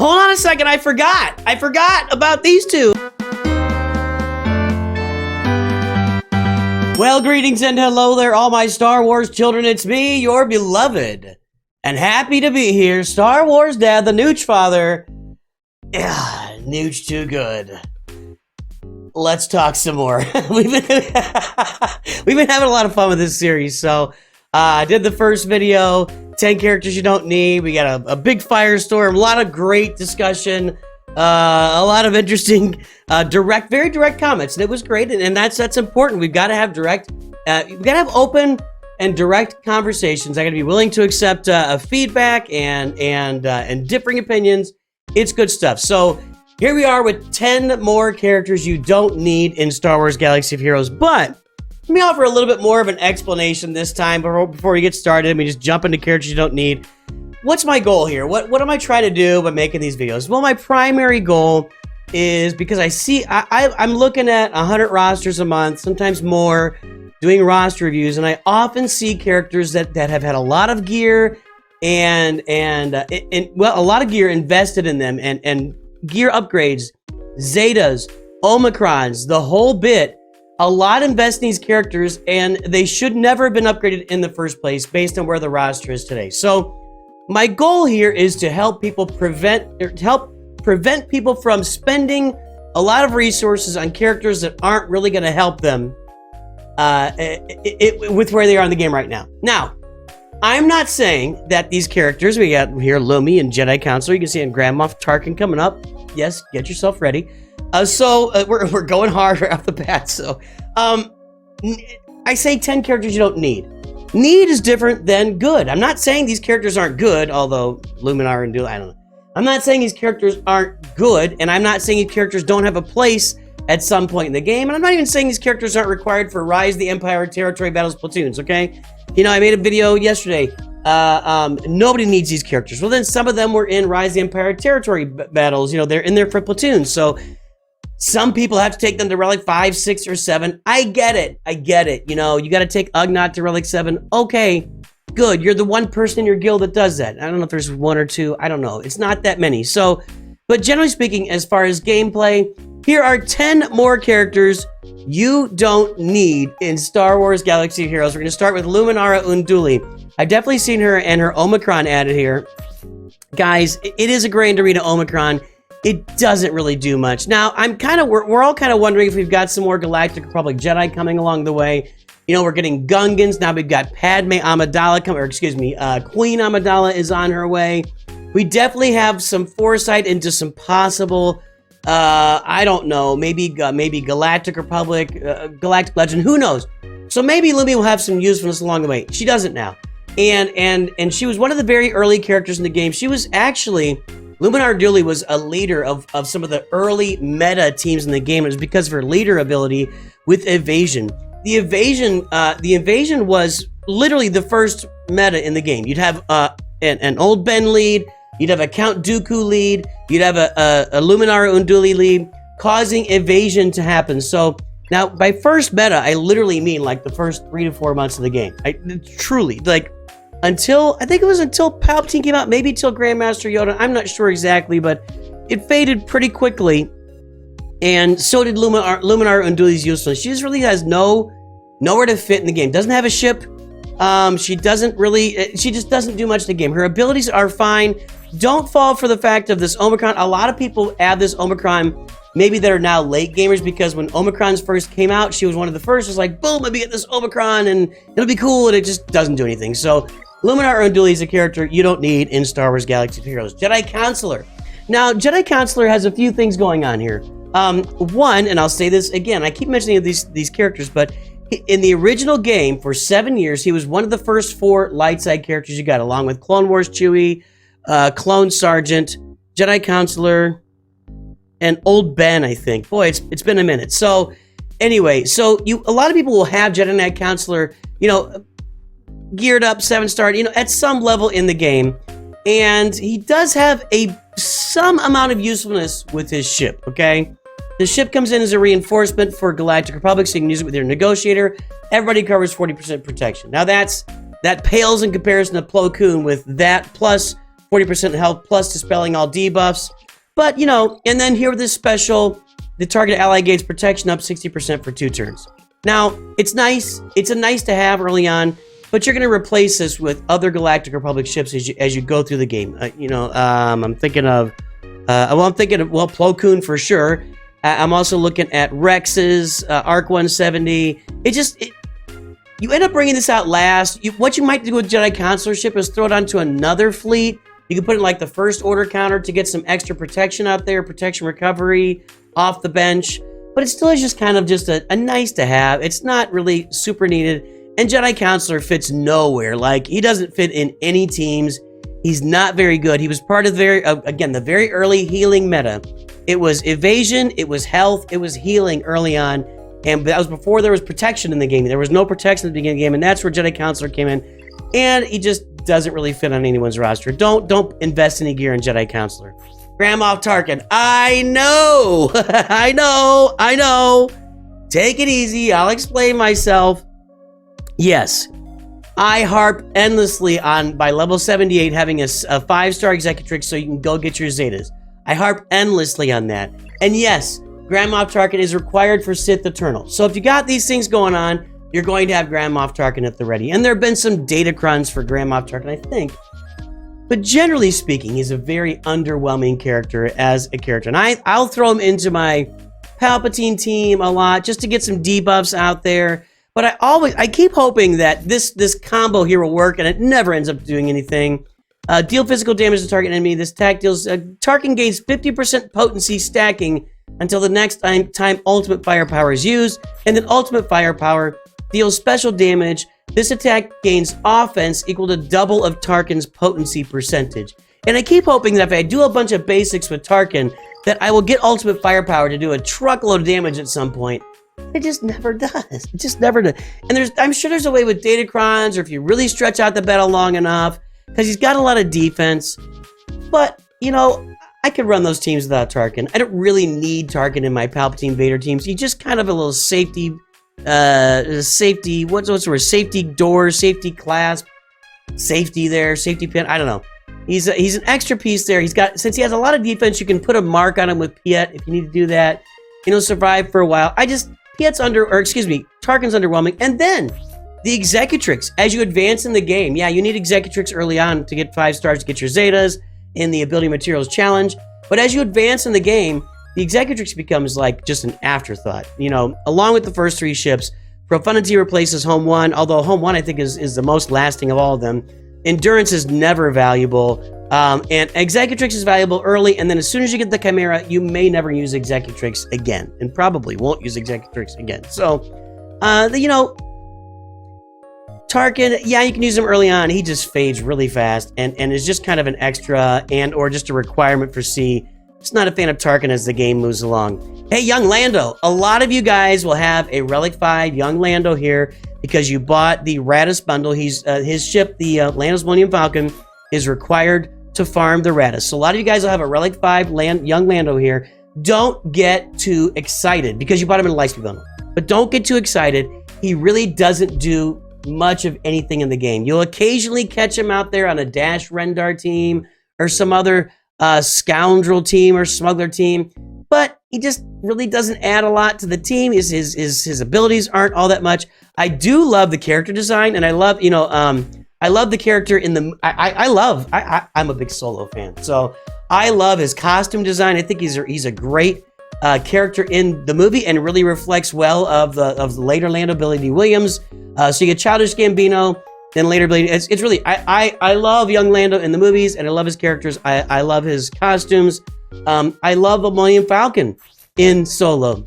Hold on a second, I forgot. I forgot about these two. Well, greetings and hello there, all my Star Wars children. It's me, your beloved, and happy to be here, Star Wars Dad, the Nooch Father. Nooch too good. Let's talk some more. We've been having a lot of fun with this series. So I did the first video, 10 characters you don't need. We got a big firestorm, a lot of great discussion, a lot of interesting, very direct comments, and it was great. And that's important. We've got to have we've got to have open and direct conversations. I got to be willing to accept feedback and differing opinions. It's good stuff. So here we are with 10 more characters you don't need in Star Wars Galaxy of Heroes. But let me offer a little bit more of an explanation this time before we get started. Let me just jump into characters you don't need. What's my goal here? What am I trying to do by making these videos? Well, my primary goal is because I'm looking at 100 rosters a month, sometimes more, doing roster reviews, and I often see characters that have had a lot of gear and a lot of gear invested in them and gear upgrades, Zetas, Omicrons, the whole bit. A lot invest in these characters, and they should never have been upgraded in the first place based on where the roster is today. So my goal here is to help people prevent people from spending a lot of resources on characters that aren't really going to help them with where they are in the game right now. Now, I'm not saying that these characters, we got here Lumi and Jedi Counselor, you can see in Grand Moff Tarin coming up. Yes, get yourself ready. We're going hard right off the bat. So I say 10 characters you don't need. Need is different than good. I'm not saying these characters aren't good, although Luminar and Dooku, I don't know. I'm not saying these characters aren't good, and I'm not saying these characters don't have a place at some point in the game, and I'm not even saying these characters aren't required for Rise of the Empire Territory Battles platoons, okay? You know, I made a video yesterday. Nobody needs these characters. Well, then some of them were in Rise of the Empire Territory battles. You know, they're in there for platoons. So some people have to take them to Relic 5, 6, or 7. I get it. You know, you got to take Ugnaught to Relic 7. Okay, good. You're the one person in your guild that does that. I don't know if there's one or two. I don't know. It's not that many. So, but generally speaking, as far as gameplay, here are 10 more characters you don't need in Star Wars Galaxy of Heroes. We're going to start with Luminara Unduli. I've definitely seen her and her Omicron added here. Guys, it is a Grand Arena Omicron. It doesn't really do much. Now, we're all kind of wondering if we've got some more Galactic Republic Jedi coming along the way. You know, we're getting Gungans. Now we've got Padme Amidala Queen Amidala is on her way. We definitely have some foresight into some possible I don't know, maybe Galactic Republic, Galactic Legend, who knows? So maybe Lumi will have some usefulness along the way. She doesn't now. And she was one of the very early characters in the game. She was actually, Luminar Unduli was a leader of some of the early meta teams in the game. It was because of her leader ability with evasion. The evasion was literally the first meta in the game. You'd have an Old Ben lead, you'd have a Count Dooku lead, you'd have a Luminara Unduli lead, causing evasion to happen. So now, by first meta, I literally mean like the first 3 to 4 months of the game. Truly, like I think it was until Palpatine came out, maybe till Grandmaster Yoda. I'm not sure exactly, but it faded pretty quickly. And so did Luminar Unduli's usefulness. She just really has nowhere to fit in the game. Doesn't have a ship. She just doesn't do much in the game. Her abilities are fine. Don't fall for the fact of this Omicron. A lot of people add this Omicron, maybe that are now late gamers, because when Omicrons first came out, she was one of the first. It was like, boom, let me get this Omicron and it'll be cool, and it just doesn't do anything. So Luminar Unduli is a character you don't need in Star Wars Galaxy of Heroes. Jedi Counselor. Now, Jedi Counselor has a few things going on here. One, and I'll say this again, I keep mentioning these characters, but in the original game, for 7 years, he was one of the first 4 light side characters you got, along with Clone Wars Chewie, Clone Sergeant, Jedi Counselor, and Old Ben, I think. Boy, it's been a minute. So anyway, a lot of people will have Jedi Knight Counselor, you know, geared up, 7-star, you know, at some level in the game. And he does have some amount of usefulness with his ship, okay? The ship comes in as a reinforcement for Galactic Republic, so you can use it with your negotiator. Everybody covers 40% protection. Now that pales in comparison to Plo Koon with that plus 40% health plus dispelling all debuffs. But, you know, and then here with this special, the target ally gains protection up 60% for 2 turns. Now, it's nice. It's a nice to have early on, but you're going to replace this with other Galactic Republic ships as you go through the game. I'm thinking of, Plo Koon for sure. I'm also looking at Rex's, Arc 170. You end up bringing this out last. What you might do with Jedi Counselor ship is throw it onto another fleet. You can put it in like the first order counter to get some extra protection out there, protection recovery off the bench. But it still is just kind of just a nice to have. It's not really super needed. And Jedi Counselor fits nowhere. Like, he doesn't fit in any teams. He's not very good. He was part of the very early healing meta. It was evasion, it was health, it was healing early on. And that was before there was protection in the game. There was no protection at the beginning of the game, and that's where Jedi Counselor came in. And he just doesn't really fit on anyone's roster. Don't invest any gear in Jedi Counselor. Grand Moff Tarkin, I know, I know. Take it easy, I'll explain myself. Yes, I harp endlessly on, by level 78, having a 5-star Executrix so you can go get your Zetas. I harp endlessly on that. And yes, Grand Moff Tarkin is required for Sith Eternal. So if you got these things going on, you're going to have Grand Moff Tarkin at the ready. And there have been some data cruns for Grand Moff Tarkin, I think. But generally speaking, he's a very underwhelming character as a character. And I'll throw him into my Palpatine team a lot just to get some debuffs out there. But I keep hoping that this combo here will work, and it never ends up doing anything. Deal physical damage to target enemy. This attack deals... Tarkin gains 50% potency stacking until the next time ultimate firepower is used, and then ultimate firepower deals special damage. This attack gains offense equal to double of Tarkin's potency percentage. And I keep hoping that if I do a bunch of basics with Tarkin, that I will get ultimate firepower to do a truckload of damage at some point. It just never does. It just never does. And I'm sure there's a way with datacrons, or if you really stretch out the battle long enough, because he's got a lot of defense. But, you know, I could run those teams without Tarkin. I don't really need Tarkin in my Palpatine Vader teams. He's just kind of a little safety, what's the word? Safety door, safety clasp, safety there, safety pin. I don't know. He's an extra piece there. Since he has a lot of defense, you can put a mark on him with Piet if you need to do that. And he'll survive for a while. Tarkin's underwhelming. And then the Executrix, as you advance in the game. Yeah, you need Executrix early on to get 5 stars to get your Zetas in the Ability Materials Challenge. But as you advance in the game, the Executrix becomes like just an afterthought. You know, along with the first 3 ships, Profundity replaces Home 1, although Home 1 I think is the most lasting of all of them. Endurance is never valuable. And Executrix is valuable early, and then as soon as you get the Chimera, you may never use Executrix again, and probably won't use Executrix again. So, Tarkin, yeah, you can use him early on. He just fades really fast, and is just kind of an extra or just a requirement for C. Just not a fan of Tarkin as the game moves along. Hey, young Lando. A lot of you guys will have a Relic 5 young Lando here because you bought the Radis bundle. His ship, the Lando's Millennium Falcon, is required to farm the Radis. So a lot of you guys will have a Relic 5 young Lando here. Don't get too excited because you bought him in a Lightspeed bundle. But don't get too excited. He really doesn't do much of anything in the game. You'll occasionally catch him out there on a Dash Rendar team or some other scoundrel team or smuggler team, but he just really doesn't add a lot to the team. His abilities aren't all that much. I do love the character design, and I love, I love the character in the... I'm a big Solo fan, so I love his costume design. I think he's a great character in the movie, and really reflects well of the later Lando, Billy D. Williams. So you get Childish Gambino, then later Billy. It's really... I love young Lando in the movies, and I love his characters. I love his costumes. I love the Millennium Falcon in Solo.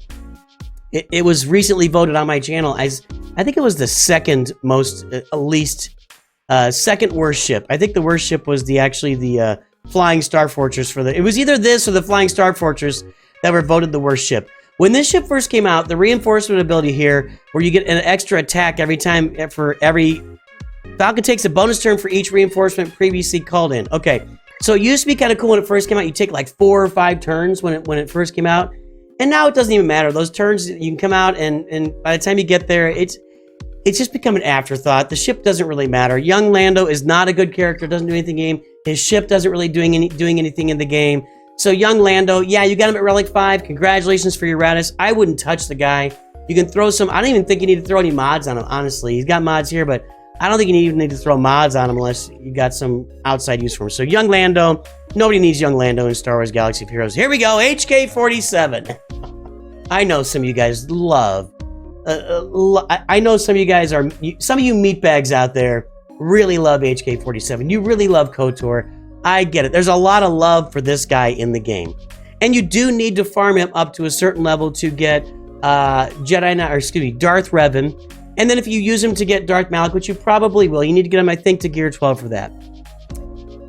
It was recently voted on my channel as, I think it was the second most, second worst ship. I think the worst ship was the Flying Star Fortress it was either this or the Flying Star Fortress that were voted the worst ship. When this ship first came out, the reinforcement ability here, where you get an extra attack every time Falcon takes a bonus turn for each reinforcement previously called in. Okay, so it used to be kind of cool when it first came out. You take like 4 or 5 turns when it first came out, and now it doesn't even matter. Those turns, you can come out, and by the time you get there, it's just become an afterthought. The ship doesn't really matter. Young Lando is not a good character, doesn't do anything in the game. His ship doesn't really doing anything in the game. So young Lando, yeah, you got him at Relic 5. Congratulations for your Radis. I wouldn't touch the guy. You can throw some, I don't even think you need to throw any mods on him, honestly. He's got mods here, but I don't think you even need to throw mods on him unless you got some outside use for him. So young Lando, nobody needs young Lando in Star Wars Galaxy of Heroes. Here we go, HK-47. I know some of you guys love, I know some of you guys are, some of you meatbags out there really love HK-47. You really love KOTOR. I get it. There's a lot of love for this guy in the game. And you do need to farm him up to a certain level to get Darth Revan. And then if you use him to get Darth Malak, which you probably will, you need to get him, I think, to Gear 12 for that.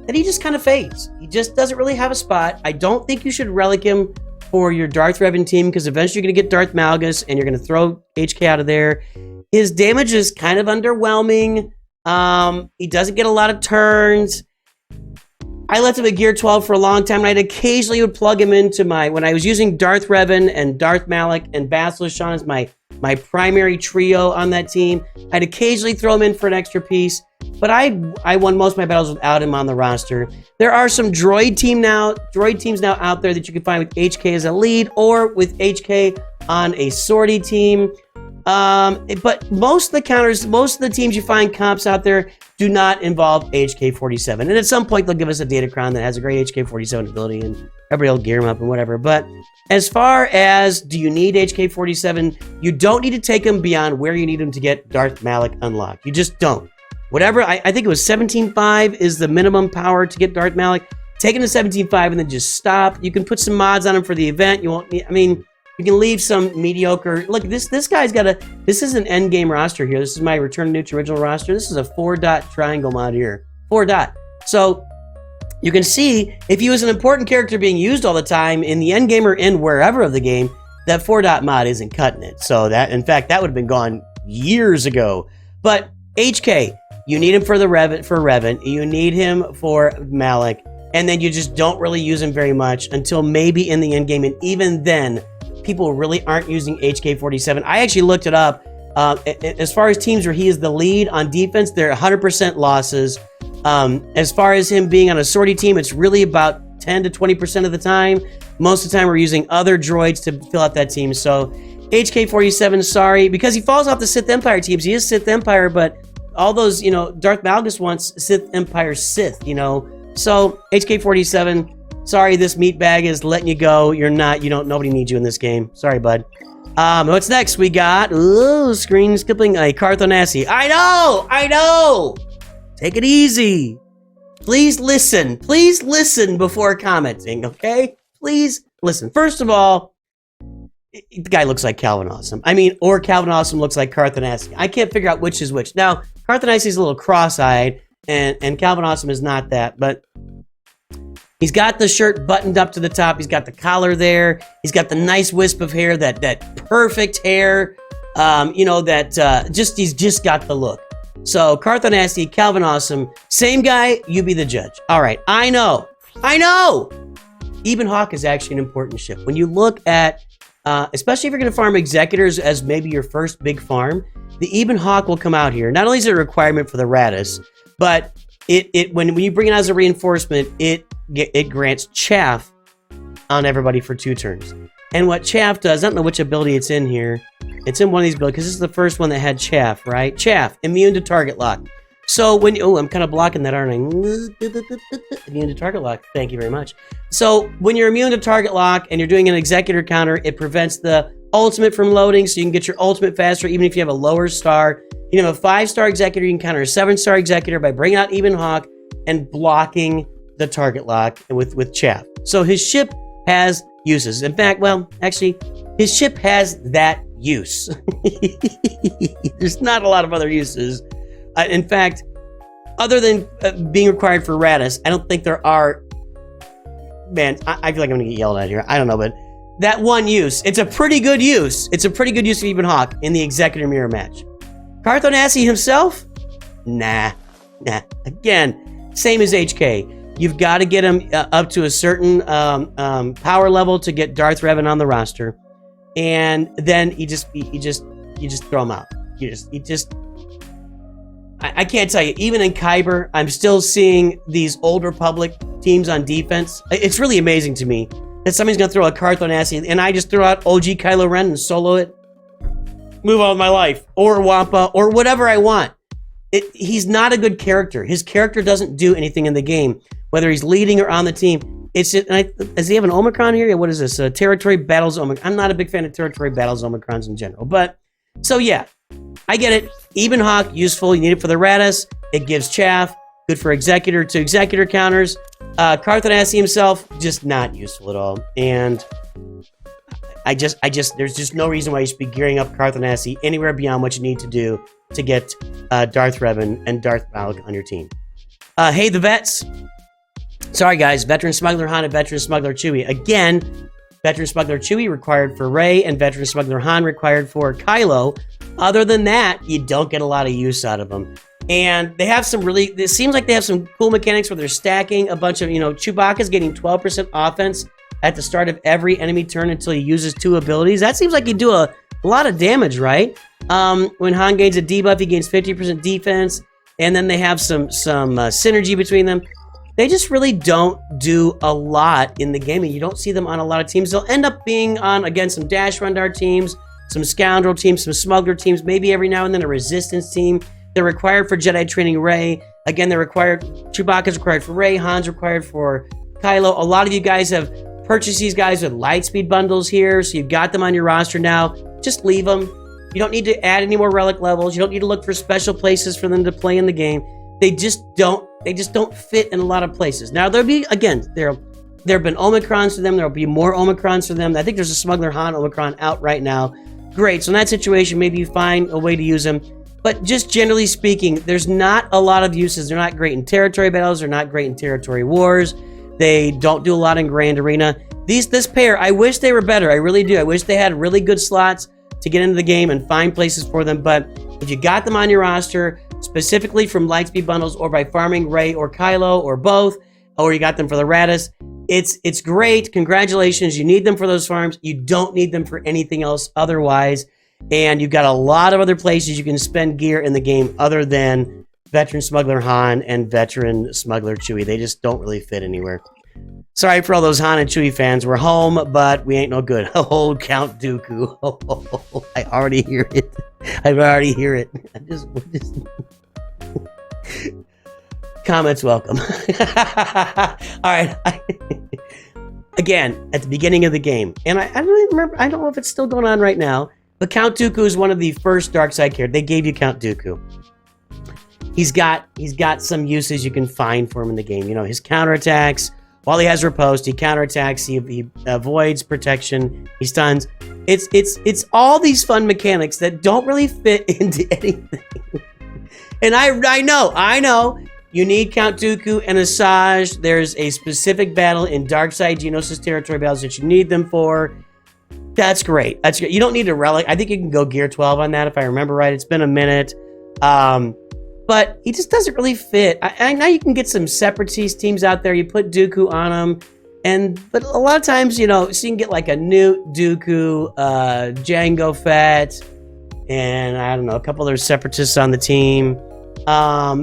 Then he just kind of fades. He just doesn't really have a spot. I don't think you should relic him for your Darth Revan team, because eventually you're going to get Darth Malgus, and you're going to throw HK out of there. His damage is kind of underwhelming. He doesn't get a lot of turns. I left him at Gear 12 for a long time, and I'd occasionally would plug him into when I was using Darth Revan and Darth Malak and Basilisk Shawn as my primary trio on that team. I'd occasionally throw him in for an extra piece, but I won most of my battles without him on the roster. There are some droid teams now out there that you can find with HK as a lead, or with HK on a sortie team. But most of the counters, most of the teams you find comps out there do not involve HK-47. And at some point, they'll give us a Datacron that has a great HK-47 ability, and everybody will gear him up and whatever. But as far as do you need HK-47, you don't need to take him beyond where you need him to get Darth Malak unlocked. You just don't. Whatever, I think it was 17.5 is the minimum power to get Darth Malak. Take him to 17.5 and then just stop. You can put some mods on him for the event. You won't need, I mean, you can leave some mediocre. Look, this guy's got this is an end game roster here. This is my Return to Newt original roster. This is a 4-dot triangle mod here. 4-dot. So you can see if he was an important character being used all the time in the end game or in wherever of the game, that 4-dot mod isn't cutting it. So that, in fact, that would have been gone years ago. But HK, you need him for Revan. You need him for Malak. And then you just don't really use him very much until maybe in the end game. And even then, people really aren't using HK-47. I actually looked it up. As far as teams where he is the lead on defense, they're 100% losses. As far as him being on a sortie team, it's really about 10 to 20% of the time. Most of the time, we're using other droids to fill out that team. So HK-47, sorry, because he falls off the Sith Empire teams. He is Sith Empire, but all those, Darth Malgus wants Sith Empire Sith, So HK-47, sorry, this meatbag is letting you go. Nobody needs you in this game. Sorry, bud. What's next? We got, screen skipping a Carthonasi. I know! Take it easy. Please listen before commenting, okay? Please listen. First of all, the guy looks like Calvin Awesome. Or Calvin Awesome looks like Carthonasi. I can't figure out which is which. Now, Carthonasi is a little cross-eyed, and Calvin Awesome is not that, but he's got the shirt buttoned up to the top. He's got the collar there. He's got the nice wisp of hair, that perfect hair. He's just got the look. So Carthonasi, Calvin Awesome, same guy. You be the judge. All right, I know. Ebon Hawk is actually an important ship. When you look at, especially if you're going to farm Executors as maybe your first big farm, the Ebon Hawk will come out here. Not only is it a requirement for the Radis, but when you bring it as a reinforcement, it grants chaff on everybody for 2 turns. And what chaff does, I don't know which ability it's in here. It's in one of these abilities, because this is the first one that had chaff, right? Chaff, immune to target lock. So when, I'm kind of blocking that, aren't I? Immune to target lock, thank you very much. So when you're immune to target lock and you're doing an Executor counter, it prevents the ultimate from loading, so you can get your ultimate faster, even if you have a lower star. You have a 5-star Executor, you can counter a 7-star Executor by bringing out Ebon Hawk and blocking the target lock with chaff. So his ship has uses. In fact, his ship has that use. There's not a lot of other uses. In fact, other than being required for Radis, I don't think there are. Man, I feel like I'm gonna get yelled at here. I don't know, but that one use, it's a pretty good use. It's a pretty good use of Ebon Hawk in the Executor mirror match. Carthonasi himself? Nah. Again, same as HK. You've got to get him up to a certain power level to get Darth Revan on the roster, and then you just throw him out. I can't tell you, even in Kyber, I'm still seeing these Old Republic teams on defense. It's really amazing to me that somebody's going to throw a Cartho Nasty, and I just throw out OG Kylo Ren and solo it. Move on with my life. Or Wampa, or whatever I want. He's not a good character. His character doesn't do anything in the game, whether he's leading or on the team. It's just, does he have an Omicron here? What is this? Territory Battles Omicron. I'm not a big fan of Territory Battles Omicrons in general. But, so yeah, I get it. Even Hawk, useful. You need it for the Raddus. It gives chaff. Good for executor to executor counters. Cartho Nasty himself, just not useful at all. And there's just no reason why you should be gearing up Cartho Nasty anywhere beyond what you need to do to get Darth Revan and Darth Malak on your team. Hey, the vets. Sorry, guys. Veteran Smuggler Han and Veteran Smuggler Chewie. Again, Veteran Smuggler Chewie required for Rey and Veteran Smuggler Han required for Kylo. Other than that, you don't get a lot of use out of them. And they have some really, it seems like they have some cool mechanics where they're stacking a bunch of, Chewbacca's getting 12% offense at the start of every enemy turn until he uses 2 abilities. That seems like you do a lot of damage, right? When Han gains a debuff, he gains 50% defense, and then they have some synergy between them. They just really don't do a lot in the game, and you don't see them on a lot of teams. They'll end up being on, again, some Dash Rendar teams, some Scoundrel teams, some Smuggler teams, maybe every now and then a Resistance team. They're required for Jedi training Rey. Again, they're required, Chewbacca's required for Rey, Han's required for Kylo. A lot of you guys have purchased these guys with Lightspeed bundles here, so you've got them on your roster now. Just leave them. You don't need to add any more relic levels. You don't need to look for special places for them to play in the game. They just don't fit in a lot of places. Now, there'll be, again, there have been Omicrons for them. There'll be more Omicrons for them. I think there's a Smuggler Han Omicron out right now. Great. So in that situation, maybe you find a way to use them. But just generally speaking, there's not a lot of uses. They're not great in territory battles. They're not great in territory wars. They don't do a lot in Grand Arena. This pair, I wish they were better. I really do. I wish they had really good slots to get into the game and find places for them. But if you got them on your roster, specifically from Lightspeed bundles or by farming Rey or Kylo or both, or you got them for the Raddus, it's great. Congratulations. You need them for those farms. You don't need them for anything else otherwise. And you've got a lot of other places you can spend gear in the game other than Veteran Smuggler Han and Veteran Smuggler Chewie. They just don't really fit anywhere. Sorry for all those Han and Chewie fans. We're home, but we ain't no good. Oh, Count Dooku. Oh, I already hear it. I already hear it. Comments welcome. All right. Again, at the beginning of the game, and I don't even remember, I don't know if it's still going on right now, but Count Dooku is one of the first dark side characters. They gave you Count Dooku. He's got some uses you can find for him in the game. His counterattacks. While he has riposte, he counterattacks, he avoids protection, he stuns. It's all these fun mechanics that don't really fit into anything. And I know. You need Count Dooku and Asajj. There's a specific battle in Darkside Geonosis territory battles that you need them for. That's great. That's great. You don't need a relic. I think you can go gear 12 on that if I remember right. It's been a minute. But he just doesn't really fit. I know you can get some Separatist teams out there. You put Dooku on them. But a lot of times, so you can get like a Newt, Dooku, Jango Fett, and I don't know, a couple other Separatists on the team.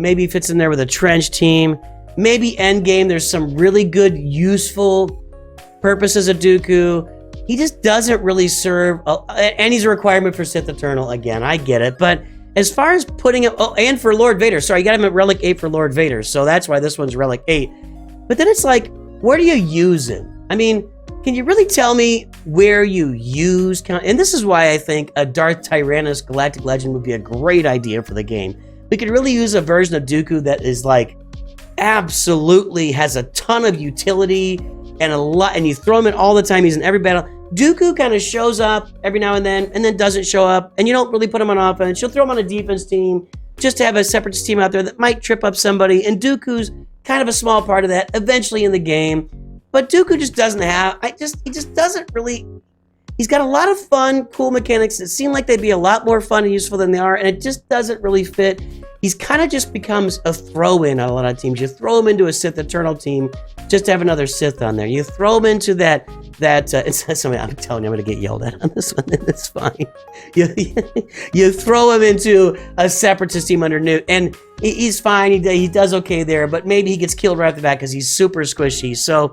Maybe fits in there with a Trench team. Maybe Endgame, there's some really good, useful purposes of Dooku. He just doesn't really serve, and he's a requirement for Sith Eternal. Again, I get it, but as far as putting him, and for Lord Vader, sorry, you got him at Relic 8 for Lord Vader, so that's why this one's Relic 8. But then it's like, where do you use him? I mean, can you really tell me where you use Count? And this is why I think a Darth Tyrannus Galactic Legend would be a great idea for the game. We could really use a version of Dooku that is like, absolutely has a ton of utility and a lot, and you throw him in all the time. He's in every battle. Dooku kind of shows up every now and then doesn't show up, and you don't really put him on offense. You'll throw him on a defense team just to have a Separatist team out there that might trip up somebody, and Dooku's kind of a small part of that eventually in the game. But Dooku just doesn't have, he just doesn't really, he's got a lot of fun, cool mechanics that seem like they'd be a lot more fun and useful than they are, and it just doesn't really fit. He's kind of just becomes a throw-in on a lot of teams. You throw him into a Sith Eternal team just to have another Sith on there. You throw him into that that it's something I'm telling you, I'm gonna get yelled at on this one. It's fine. You throw him into a separatist team under Newt, and he's fine. He does okay there, but maybe he gets killed right after that because he's super squishy. So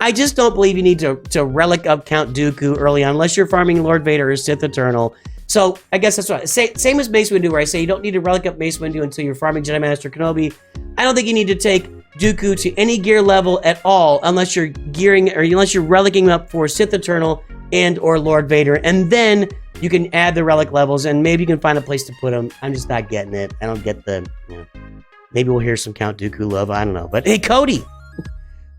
I just don't believe you need to relic up Count Dooku early on unless you're farming Lord Vader or Sith Eternal. So I guess that's what I say. Same as Mace Windu, where I say you don't need to relic up Mace Windu until you're farming Jedi Master Kenobi. I don't think you need to take Dooku to any gear level at all unless you're gearing or unless you're relicing up for Sith Eternal and or Lord Vader, and then you can add the relic levels and maybe you can find a place to put them. I'm just not getting it. I don't get the, maybe we'll hear some Count Dooku love. I don't know. But hey, Cody.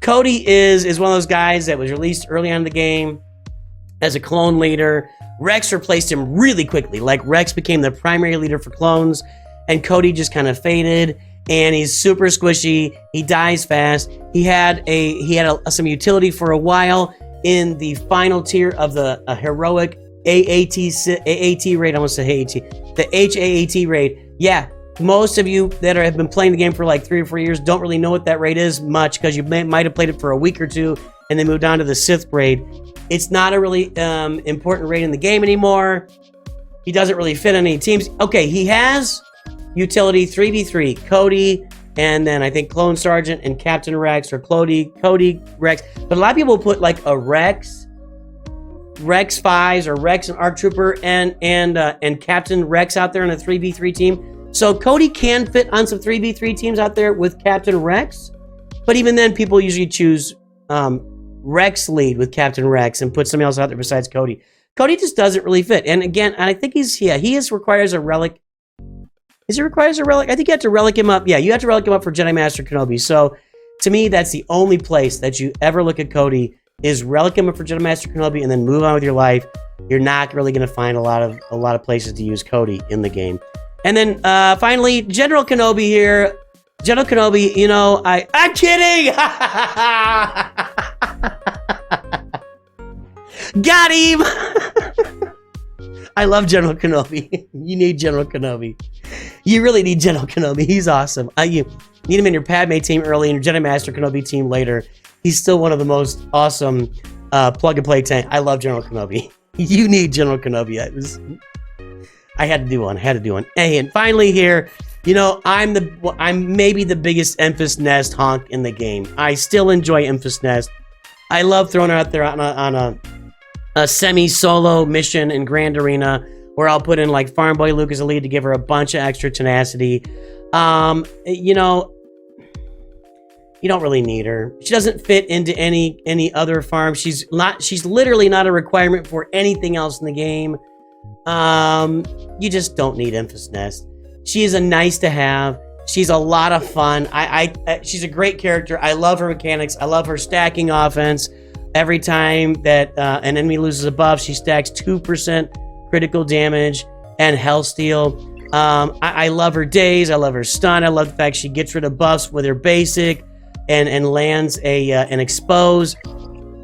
Cody is one of those guys that was released early on in the game as a clone leader. Rex replaced him really quickly. Like Rex became the primary leader for clones, and Cody just kind of faded. And he's super squishy. He dies fast. He had some utility for a while in the final tier of the heroic AAT raid. I almost said AAT. The HAAT raid. Yeah, most of you that have been playing the game for like 3 or 4 years don't really know what that raid is much because you might have played it for a week or two and then moved on to the Sith raid. It's not a really important raid in the game anymore. He doesn't really fit on any teams. Okay, he has utility 3v3, Cody, and then I think Clone Sergeant and Captain Rex, or Cody, Rex. But a lot of people put like a Rex 5s, or Rex and ARC Trooper and Captain Rex out there in a 3v3 team. So Cody can fit on some 3v3 teams out there with Captain Rex, but even then people usually choose Rex lead with Captain Rex and put somebody else out there besides Cody. Cody just doesn't really fit. And again, I think he requires a relic. Is he requires a relic? I think you have to relic him up. Yeah, you have to relic him up for Jedi Master Kenobi. So to me, that's the only place that you ever look at Cody is relic him up for Jedi Master Kenobi and then move on with your life. You're not really going to find a lot of places to use Cody in the game. And then finally, General Kenobi here. General Kenobi, I'm kidding. Got him. I love General Kenobi. You need General Kenobi. You really need General Kenobi. He's awesome. You need him in your Padme team early and your Jedi Master Kenobi team later. He's still one of the most awesome plug-and-play tank. I love General Kenobi. You need General Kenobi. I had to do one. Hey, and finally here, I'm maybe the biggest Empis Nest honk in the game. I still enjoy Empis Nest. I love throwing her out there on a semi-solo mission in Grand Arena where I'll put in like Farm Boy Luke as a lead to give her a bunch of extra tenacity. You don't really need her. She doesn't fit into any other farm. She's literally not a requirement for anything else in the game. You just don't need Empis Nest. She is a nice to have. She's a lot of fun. She's a great character. I love her mechanics. I love her stacking offense. Every time that an enemy loses a buff, she stacks 2% critical damage and health steal. I love her daze. I love her stun. I love the fact she gets rid of buffs with her basic and lands an expose.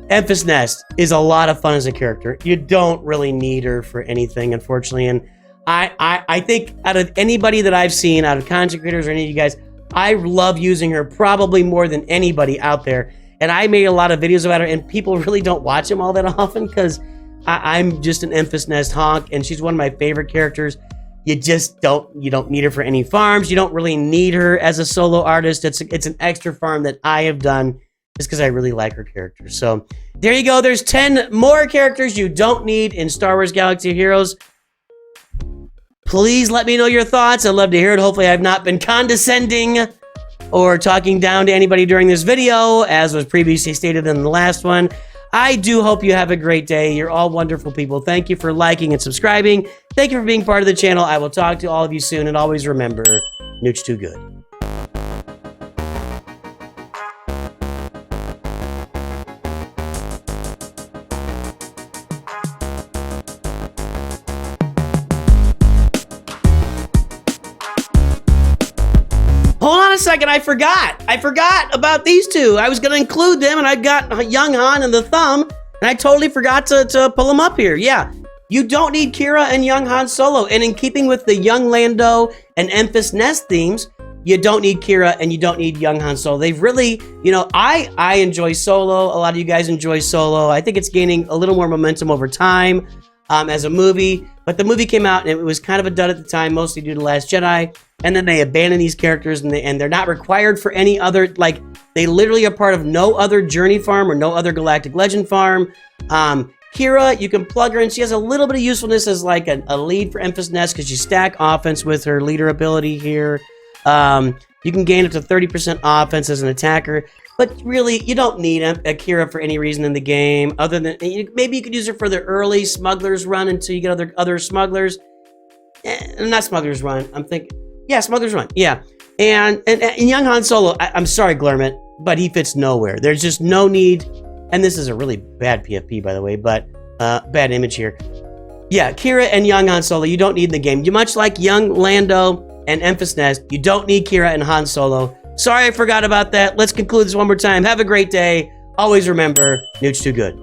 Empis Nest is a lot of fun as a character. You don't really need her for anything, unfortunately. And I think out of anybody that I've seen, out of content creators or any of you guys, I love using her probably more than anybody out there. And I made a lot of videos about her, and people really don't watch them all that often because I'm just an Empis Nest honk, and she's one of my favorite characters. You don't need her for any farms. You don't really need her as a solo artist. It's an extra farm that I have done just because I really like her character. So there you go. There's 10 more characters you don't need in Star Wars Galaxy of Heroes. Please let me know your thoughts. I'd love to hear it. Hopefully I've not been condescending or talking down to anybody during this video, as was previously stated in the last one. I do hope you have a great day. You're all wonderful people. Thank you for liking and subscribing. Thank you for being part of the channel. I will talk to all of you soon, and always remember, Noot's too good. Hold on a second, I forgot about these two. I was going to include them, and I've got Young Han and the Thumb, and I totally forgot to pull them up here. Yeah, you don't need Kira and Young Han Solo, and in keeping with the Young Lando and Empis Nest themes, you don't need Kira and you don't need young Han Solo. They've really, you know, I enjoy Solo. A lot of you guys enjoy Solo. I think it's gaining a little more momentum over time as a movie. But the movie came out and it was kind of a dud at the time, mostly due to Last Jedi. And then they abandoned these characters and they're not required for any other, like, they literally are part of no other Journey farm or no other Galactic Legend farm. Kira, you can plug her in. She has a little bit of usefulness as like a lead for Empis Nest because you stack offense with her leader ability here. You can gain up to 30% offense as an attacker. But really, you don't need a Kira for any reason in the game other than maybe you could use her for the early Smugglers run until you get other Smugglers. Not Smugglers run. I'm thinking, yeah, Smugglers run. Yeah, and young Han Solo. I'm sorry, Glurmit, but he fits nowhere. There's just no need. And this is a really bad PFP, by the way, but bad image here. Yeah, Kira and young Han Solo, you don't need in the game. You much like young Lando and Empis Nest, you don't need Kira and Han Solo. Sorry I forgot about that. Let's conclude this one more time. Have a great day. Always remember, Newt's too good.